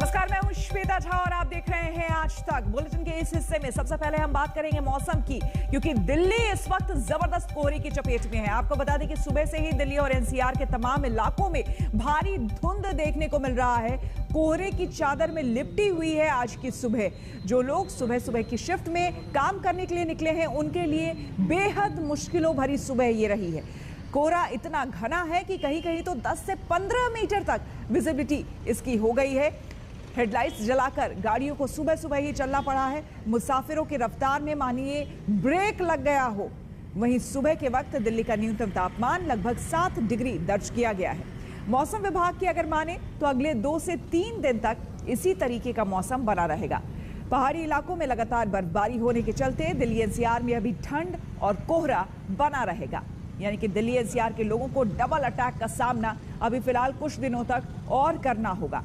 नमस्कार, मैं हूं श्वेता झा और आप देख रहे हैं आज तक। बुलेटिन के इस हिस्से में सबसे पहले हम बात करेंगे मौसम की, क्योंकि दिल्ली इस वक्त जबरदस्त कोहरे की चपेट में है। आपको बता दें कि सुबह से ही दिल्ली और एनसीआर के तमाम इलाकों में भारी धुंध देखने को मिल रहा है। कोहरे की चादर में लिपटी हुई है आज की सुबह। जो लोग सुबह सुबह की शिफ्ट में काम करने के लिए निकले हैं, उनके लिए बेहद मुश्किलों भरी सुबह ये रही है। कोहरा इतना घना है कि कहीं कहीं तो 10 से 15 मीटर तक विजिबिलिटी इसकी हो गई है। हेडलाइट्स जलाकर गाड़ियों को सुबह सुबह ही चलना पड़ा है। मुसाफिरों की रफ्तार में मानिए ब्रेक लग गया हो। वहीं सुबह के वक्त दिल्ली का न्यूनतम तापमान लगभग 7 डिग्री दर्ज किया गया है। मौसम विभाग की अगर माने तो अगले 2 से 3 दिन तक इसी तरीके का मौसम बना रहेगा। पहाड़ी इलाकों में लगातार बर्फबारी होने के चलते दिल्ली एनसीआर में अभी ठंड और कोहरा बना रहेगा। यानी कि दिल्ली एनसीआर के लोगों को डबल अटैक का सामना अभी फिलहाल कुछ दिनों तक और करना होगा।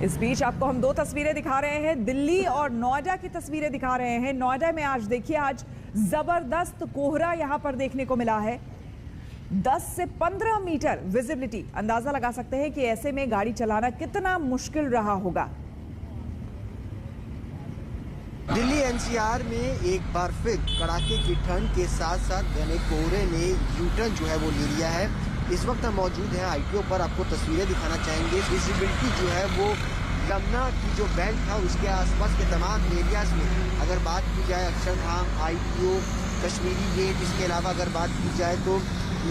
इस बीच आपको हम 2 तस्वीरें दिखा रहे हैं, दिल्ली और नोएडा की तस्वीरें दिखा रहे हैं। नोएडा में आज देखिए, आज जबरदस्त कोहरा यहां पर देखने को मिला है। 10 से 15 मीटर विजिबिलिटी, अंदाजा लगा सकते हैं कि ऐसे में गाड़ी चलाना कितना मुश्किल रहा होगा। दिल्ली एनसीआर में एक बार फिर कड़ाके की ठंड के साथ साथ घने कोहरे ने यूटर्न जो है वो ले लिया है। इस वक्त हम मौजूद हैं आईटीओ पर, आपको तस्वीरें दिखाना चाहेंगे। विजिबिलिटी जो है वो यमुना की जो बेल्ट था उसके आसपास के तमाम एरियाज में अगर बात की जाए, अक्षरधाम, आईटीओ, कश्मीरी गेट, इसके अलावा अगर बात की जाए तो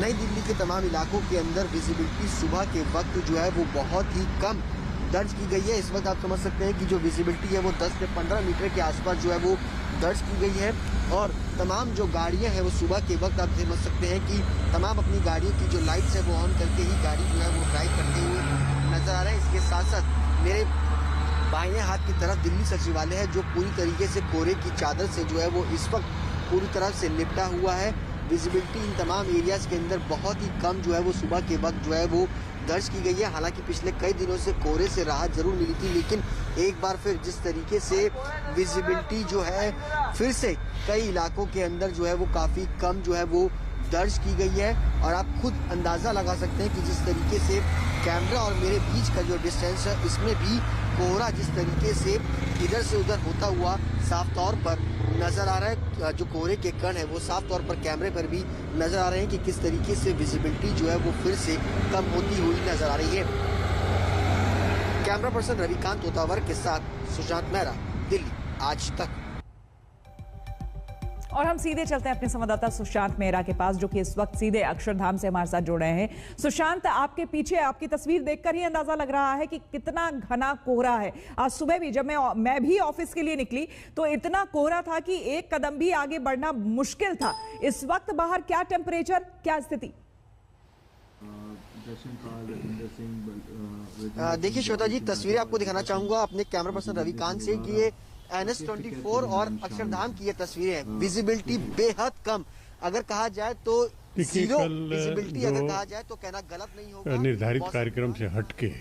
नई दिल्ली के तमाम इलाकों के अंदर विजिबिलिटी सुबह के वक्त जो है वो बहुत ही कम दर्ज की गई है। इस वक्त आप समझ सकते हैं कि जो विजिबिलिटी है वो 10 से 15 मीटर के आसपास जो है वो दर्ज की गई है। और तमाम जो गाड़ियां हैं वो सुबह के वक्त आप समझ सकते हैं कि तमाम अपनी गाड़ियों की जो लाइट्स है वो ऑन करके ही गाड़ी जो है वो ड्राइव करते हुए नजर आ रहे हैं। इसके साथ साथ मेरे बाएं हाथ की तरफ दिल्ली सचिवालय है, जो पूरी तरीके से कोहरे की चादर से जो है वो इस वक्त पूरी तरह से लिपटा हुआ है। विजिबिलिटी इन तमाम एरियाज के अंदर बहुत ही कम जो है वो सुबह के वक्त जो है वो दर्ज की गई है। हालांकि पिछले कई दिनों से कोहरे से राहत जरूर मिली थी, लेकिन एक बार फिर जिस तरीके से विजिबिलिटी जो है फिर से कई इलाकों के अंदर जो है वो काफी कम जो है वो दर्ज की गई है। और आप खुद अंदाजा लगा सकते हैं कि जिस तरीके से कैमरा और मेरे बीच का जो डिस्टेंस है, इसमें भी कोहरा जिस तरीके से इधर से उधर होता हुआ साफ तौर पर नजर आ रहा है। जो कोहरे के कण है वो साफ तौर पर कैमरे पर भी नजर आ रहे हैं कि किस तरीके से विजिबिलिटी जो है वो फिर से कम होती हुई नजर आ रही है। कैमरा पर्सन रविकांत तोतावर के साथ सुशांत मेहरा, दिल्ली आज तक। और हम सीधे चलते हैं अपने संवाददाता सुशांत मेहरा के पास, जो कि इस वक्त सीधे अक्षरधाम से हमारे साथ जुड़ रहे हैं। सुशांत, आपके पीछे आपकी तस्वीर देखकर ही अंदाजा लग रहा है कि कितना घना कोहरा है। आज सुबह भी जब मैं भी ऑफिस के लिए निकली तो इतना कोहरा था कि एक कदम भी आगे बढ़ना मुश्किल था। इस वक्त बाहर क्या टेम्परेचर, क्या स्थिति? देखिए श्वेता जी, तस्वीरें आपको दिखाना चाहूंगा अपने कैमरा पर्सन रविकांत से कि ये NH24 और अक्षरधाम की ये तस्वीरें हैं। विजिबिलिटी बेहद कम, अगर कहा जाए तो जीरो विजिबिलिटी अगर कहा जाए तो कहना गलत नहीं होगा। निर्धारित कार्यक्रम से हटके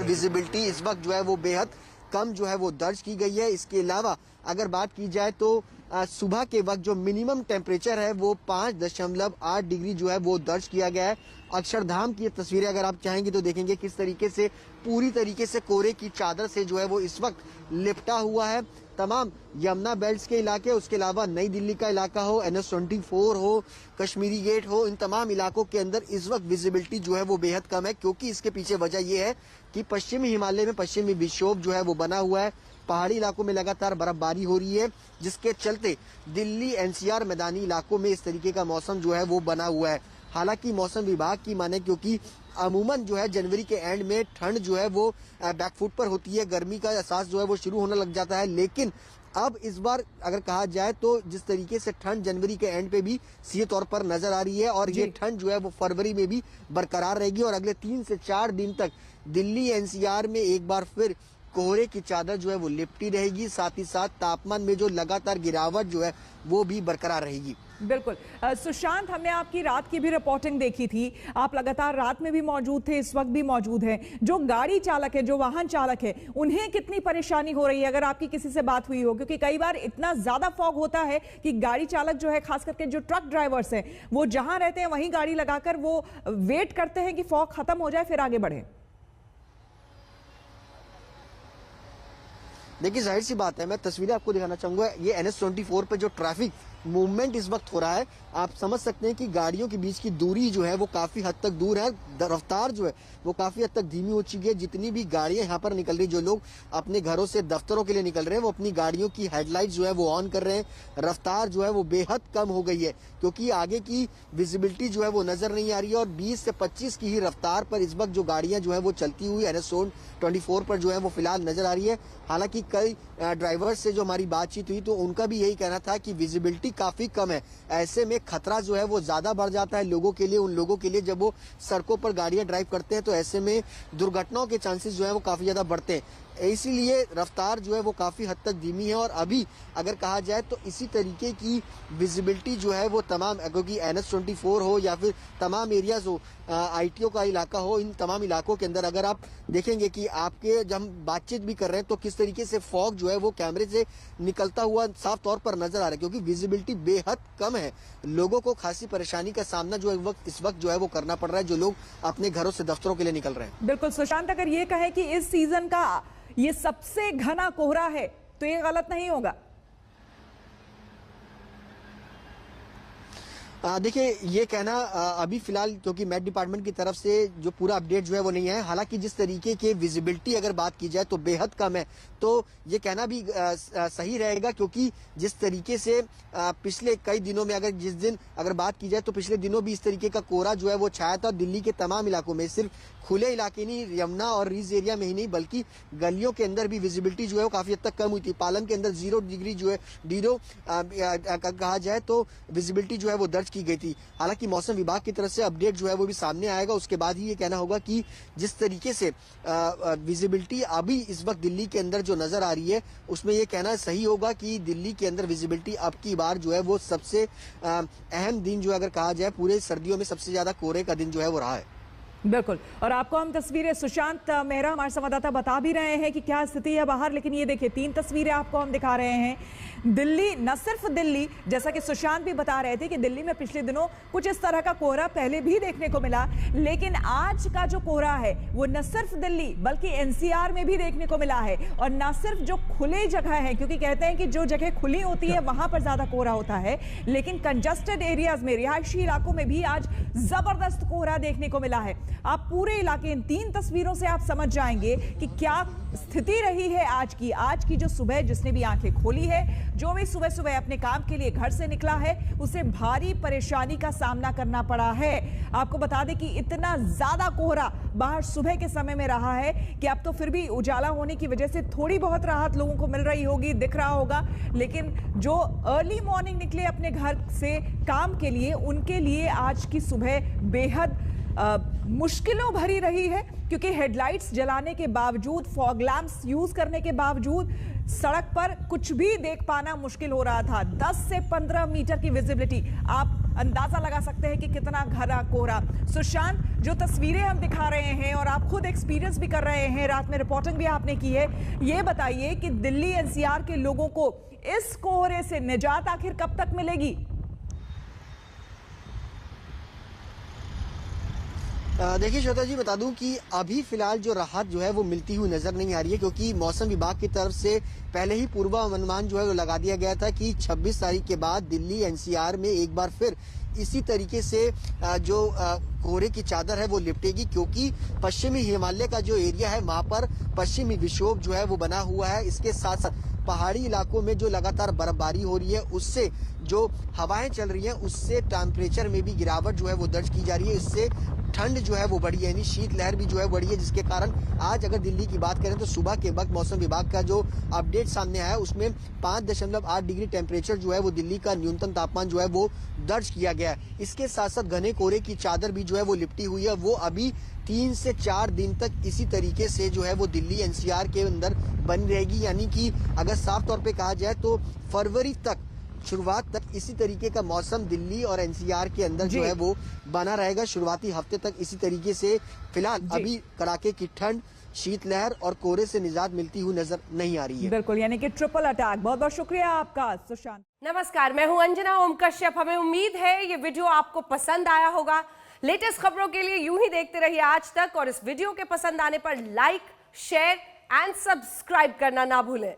विजिबिलिटी इस वक्त जो है वो बेहद कम जो है वो दर्ज की गई है। इसके अलावा अगर बात की जाए तो सुबह के वक्त जो मिनिमम टेम्परेचर है वो 5.8 डिग्री जो है वो दर्ज किया गया है। अक्षरधाम की तस्वीरें अगर आप चाहेंगे तो देखेंगे किस तरीके से पूरी तरीके से कोहरे की चादर से जो है वो इस वक्त लिपटा हुआ है। तमाम यमुना बेल्ट के इलाके, उसके अलावा नई दिल्ली का इलाका हो, NH24 हो, कश्मीरी गेट हो, इन तमाम इलाकों के अंदर इस वक्त विजिबिलिटी जो है वो बेहद कम है। क्योंकि इसके पीछे वजह यह है कि पश्चिमी हिमालय में पश्चिमी विक्षोभ जो है वो बना हुआ है। पहाड़ी इलाकों में लगातार बर्फबारी हो रही है, जिसके चलते दिल्ली एनसीआर मैदानी इलाकों में इस तरीके का मौसम जो है वो बना हुआ है। हालांकि मौसम विभाग की माने, क्योंकि अमूमन जो है जनवरी के एंड में ठंड जो है वो बैकफुट पर होती है, गर्मी का एहसास जो है वो शुरू होने लग जाता है। लेकिन अब इस बार अगर कहा जाए तो जिस तरीके से ठंड जनवरी के एंड पे भी सीधे तौर पर नजर आ रही है, और ये ठंड जो है वो फरवरी में भी बरकरार रहेगी। और अगले 3 से 4 दिन तक दिल्ली एनसीआर में एक बार फिर कोहरे की चादर जो है वो लिपटी रहेगी। साथ ही साथ तापमान में जो लगातार गिरावट जो है वो भी बरकरार रहेगी। बिल्कुल। सुशांत, हमने आपकी रात की भी रिपोर्टिंग देखी थी, आप लगातार रात में भी मौजूद थे, इस वक्त भी मौजूद हैं। जो गाड़ी चालक है, जो वाहन चालक है, उन्हें कितनी परेशानी हो रही है, अगर आपकी किसी से बात हुई हो? क्योंकि कई बार इतना ज्यादा फॉग होता है कि गाड़ी चालक जो है, खास करके जो ट्रक ड्राइवर्स हैं, वो जहां रहते हैं वहीं गाड़ी लगाकर वो वेट करते हैं कि फॉग खत्म हो जाए फिर आगे बढ़े। देखिए, जाहिर सी बात है, मैं तस्वीरें आपको दिखाना चाहूंगा। ये NH-24 पे जो ट्रैफिक मूवमेंट इस वक्त हो रहा है, आप समझ सकते हैं कि गाड़ियों के बीच की दूरी जो है वो काफी हद तक दूर है। रफ्तार जो है वो काफी हद तक धीमी हो चुकी है। जितनी भी गाड़ियां यहाँ पर निकल रही, जो लोग अपने घरों से दफ्तरों के लिए निकल रहे हैं, वो अपनी गाड़ियों की हेडलाइट जो है वो ऑन कर रहे हैं। रफ्तार जो है वो बेहद कम हो गई है, क्योंकि आगे की विजिबिलिटी जो है वो नजर नहीं आ रही है। और 20 से 25 की ही रफ्तार पर इस वक्त जो गाड़ियां जो है वो चलती हुई NH-24 पर जो है वो फिलहाल नजर आ रही है। हालांकि कई ड्राइवर्स से जो हमारी बातचीत हुई तो उनका भी यही कहना था कि विजिबिलिटी काफी कम है। ऐसे में खतरा जो है वो ज्यादा बढ़ जाता है लोगों के लिए, उन लोगों के लिए जब वो सड़कों पर गाड़ियां ड्राइव करते हैं, तो ऐसे में दुर्घटनाओं के चांसेस जो है वो काफी ज्यादा बढ़ते हैं। इसीलिए रफ्तार जो है वो काफी हद तक धीमी है। और अभी अगर कहा जाए तो इसी तरीके की विजिबिलिटी जो है वो तमाम, क्योंकि NH-24 हो या फिर तमाम एरियाज हो, ITO का इलाका हो, इन तमाम इलाकों के अंदर अगर आप देखेंगे कि आपके जब हम बातचीत भी कर रहे हैं तो किस तरीके से फॉग जो है वो कैमरे से निकलता हुआ साफ तौर पर नजर आ रहा है, क्योंकि विजिबिलिटी बेहद कम है। लोगों को खासी परेशानी का सामना जो है इस वक्त जो है वो करना पड़ रहा है, जो लोग अपने घरों से दफ्तरों के लिए निकल रहे हैं। बिल्कुल सुशांत, अगर ये कहे कि इस सीजन का ये सबसे घना कोहरा है तो ये गलत नहीं होगा? देखिए, ये कहना अभी फिलहाल, क्योंकि मेट डिपार्टमेंट की तरफ से जो पूरा अपडेट जो है वो नहीं है। हालांकि जिस तरीके के विजिबिलिटी अगर बात की जाए तो बेहद कम है, तो ये कहना भी सही रहेगा, क्योंकि जिस तरीके से पिछले कई दिनों में अगर बात की जाए तो पिछले दिनों भी इस तरीके का कोहरा जो है वो छाया था। दिल्ली के तमाम इलाकों में, सिर्फ खुले इलाके नहीं, यमुना और रीज एरिया में ही नहीं, बल्कि गलियों के अंदर भी विजिबिलिटी जो है वो काफी हद तक कम हुई थी। पालम के अंदर 0 डिग्री जो है कहा जाए तो विजिबिलिटी जो है वो दर्ज की गई थी। हालांकि मौसम विभाग की तरफ से अपडेट जो है वो भी सामने आएगा, उसके बाद ही ये कहना होगा कि जिस तरीके से विजिबिलिटी अभी इस वक्त दिल्ली के अंदर जो नजर आ रही है, उसमें ये कहना सही होगा कि दिल्ली के अंदर विजिबिलिटी अब की बार जो है वो सबसे अहम दिन जो है, अगर कहा जाए पूरे सर्दियों में सबसे ज्यादा कोहरे का दिन जो है वो रहा है। बिल्कुल, और आपको हम तस्वीरें सुशांत मेहरा हमारे संवाददाता बता भी रहे हैं कि क्या स्थिति है बाहर। लेकिन ये देखिए, 3 तस्वीरें आपको हम दिखा रहे हैं। दिल्ली, न सिर्फ दिल्ली, जैसा कि सुशांत भी बता रहे थे कि दिल्ली में पिछले दिनों कुछ इस तरह का कोहरा पहले भी देखने को मिला, लेकिन आज का जो कोहरा है वो न सिर्फ दिल्ली बल्कि NCR में भी देखने को मिला है। और न सिर्फ जो खुले जगह है, क्योंकि कहते हैं कि जो जगह खुली होती है वहां पर ज्यादा कोहरा होता है, लेकिन कंजस्टेड एरियाज में, रिहायशी इलाकों में भी आज जबरदस्त कोहरा देखने को मिला है। आप पूरे इलाके, इन 3 तस्वीरों से आप समझ जाएंगे कि क्या स्थिति रही है आज की जो सुबह, जिसने भी आंखें खोली है, जो भी सुबह सुबह अपने काम के लिए घर से निकला है, उसे भारी परेशानी का सामना करना पड़ा है। आपको बता दें कि इतना ज्यादा कोहरा बाहर सुबह के समय में रहा है कि अब तो फिर भी उजाला होने की वजह से थोड़ी बहुत राहत लोगों को मिल रही होगी, दिख रहा होगा, लेकिन जो अर्ली मॉर्निंग निकले अपने घर से काम के लिए, उनके लिए आज की सुबह बेहद मुश्किलों भरी रही है, क्योंकि हेडलाइट्स जलाने के बावजूद, फॉग लैंप्स यूज करने के बावजूद सड़क पर कुछ भी देख पाना मुश्किल हो रहा था। 10 से 15 मीटर की विजिबिलिटी, आप अंदाजा लगा सकते हैं कि कितना घना कोहरा। सुशांत, जो तस्वीरें हम दिखा रहे हैं और आप खुद एक्सपीरियंस भी कर रहे हैं, रात में रिपोर्टिंग भी आपने की है, ये बताइए कि दिल्ली NCR के लोगों को इस कोहरे से निजात आखिर कब तक मिलेगी? देखिए श्वेता जी, बता दूं कि अभी फिलहाल जो राहत जो है वो मिलती हुई नजर नहीं आ रही है, क्योंकि मौसम विभाग की तरफ से पहले ही पूर्वानुमान जो है वो लगा दिया गया था कि 26 तारीख के बाद दिल्ली NCR में एक बार फिर इसी तरीके से जो कोहरे की चादर है वो लिपटेगी, क्योंकि पश्चिमी हिमालय का जो एरिया है वहां पर पश्चिमी विक्षोभ जो है वो बना हुआ है। इसके साथ साथ पहाड़ी इलाकों में जो लगातार बर्फबारी हो रही है, उससे जो हवाएं चल रही हैं, उससे टेम्परेचर में भी गिरावट जो है वो दर्ज की जा रही है। इससे ठंड जो है वो बढ़ी है, यानी शीतलहर भी जो है बढ़ी है, जिसके कारण आज अगर दिल्ली की बात करें तो सुबह के वक्त मौसम विभाग का जो अपडेट सामने आया उसमें 5.8 डिग्री टेम्परेचर जो है वो दिल्ली का न्यूनतम तापमान जो है वो दर्ज किया गया है। इसके साथ साथ घने कोहरे की चादर भी जो है वो लिपटी हुई है, वो अभी 3 से 4 दिन तक इसी तरीके से जो है वो दिल्ली NCR के अंदर बनी रहेगी। यानी कि अगर साफ तौर पे कहा जाए तो फरवरी तक शुरुआत तक इसी तरीके का मौसम दिल्ली और एनसीआर के अंदर जो है वो बना रहेगा। शुरुआती हफ्ते तक इसी तरीके से फिलहाल अभी कड़ाके की ठंड, शीतलहर और कोहरे से निजात मिलती हुई नजर नहीं आ रही है। बिल्कुल, यानी कि ट्रिपल अटैक। बहुत बहुत शुक्रिया आपका सुशांत। नमस्कार, मैं हूं अंजना ओम कश्यप। हमें उम्मीद है ये वीडियो आपको पसंद आया होगा। लेटेस्ट खबरों के लिए यूं ही देखते रहिए आज तक, और इस वीडियो के पसंद आने पर लाइक, शेयर एंड सब्सक्राइब करना ना भूलें।